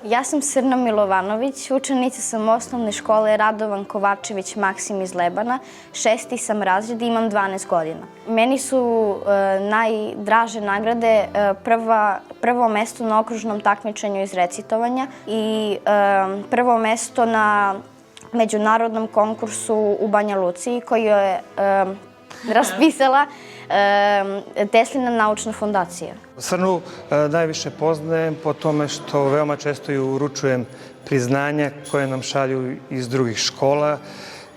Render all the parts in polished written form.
Ja sam Srna Milovanović, učenica sam osnovne škole Radovan Kovačević Maksim iz Lebana, 6. sam razred i imam 12 godina. Meni su najdraže nagrade prvo mesto na okružnom takmičenju iz recitovanja i prvo mesto na međunarodnom konkursu u Banja Luci koji je raspisala Teslina naučna fondacija. Srnu najviše poznajem po tome što veoma često ju uručujem priznanja koje nam šalju iz drugih škola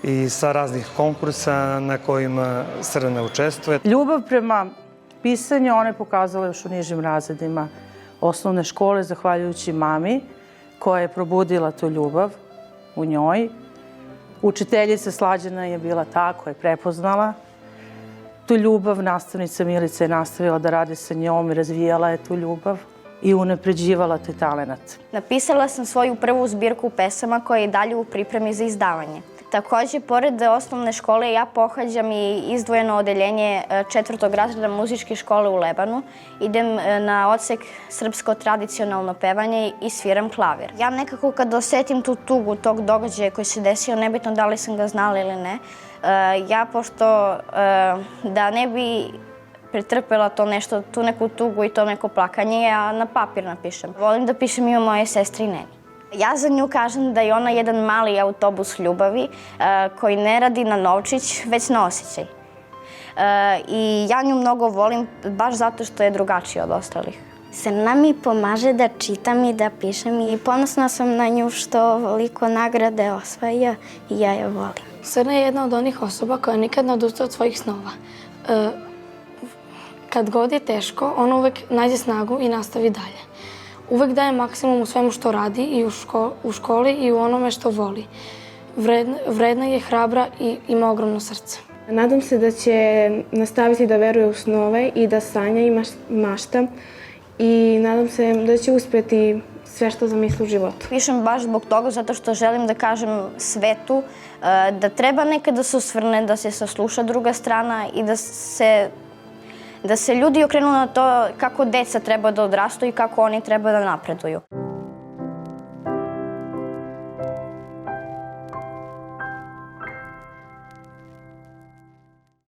i sa raznih konkursa na kojima Srna učestvuje. Ljubav prema pisanju ona je pokazala još u nižim razredima osnovne škole, zahvaljujući mami koja je probudila tu ljubav u njoj. Učiteljica Slađana je bila ta koja je prepoznala tu ljubav. Nastavnica Milica je nastavila da radi sa njom i razvijala je tu ljubav i unapređivala taj talenat. Napisala sam svoju prvu zbirku pesama koja je i dalje u pripremi za izdavanje. Takođe, pored osnovne škole, ja pohađam i izdvojeno odeljenje 4. razreda muzičke škole u Lebanu. Idem na odsek srpsko tradicionalno pevanje i sviram klavir. Ja nekako kad osetim tu tugu tog događaja koji se desio, nebitno da li sam ga znala ili ne, ja pošto da ne bi pretrpela to nešto, tu neku tugu i to neko plakanje, ja na papir napišem. Volim da pišem i o moje sestri i Neni. Ja za nju kažem da je ona jedan mali autobus ljubavi koji ne radi na novčić, već na osjećaj. I ja nju mnogo volim baš zato što je drugačija od ostalih. Srna mi pomaže da čitam i da pišem i ponosna sam na nju što ovoliko nagrade osvaja i ja je volim. Srna je jedna od onih osoba koja nikad ne odustaje od svojih snova. Kad god je teško, ona uvek nađe snagu i nastavi dalje. Uvek daje maksimum u svemu što radi i u školi i u onome što voli. Vredna je, hrabra i ima ogromno srce. Nadam se da će nastaviti da veruje u snove i da sanja i mašta i nadam se da će uspeti sve što zamisli u životu. Pišem baš zbog toga zato što želim da kažem svetu da treba nekad da se osvrne, da se sasluša druga strana i da se ljudi okrenu na to kako deca treba da odrastu i kako oni treba da napreduju.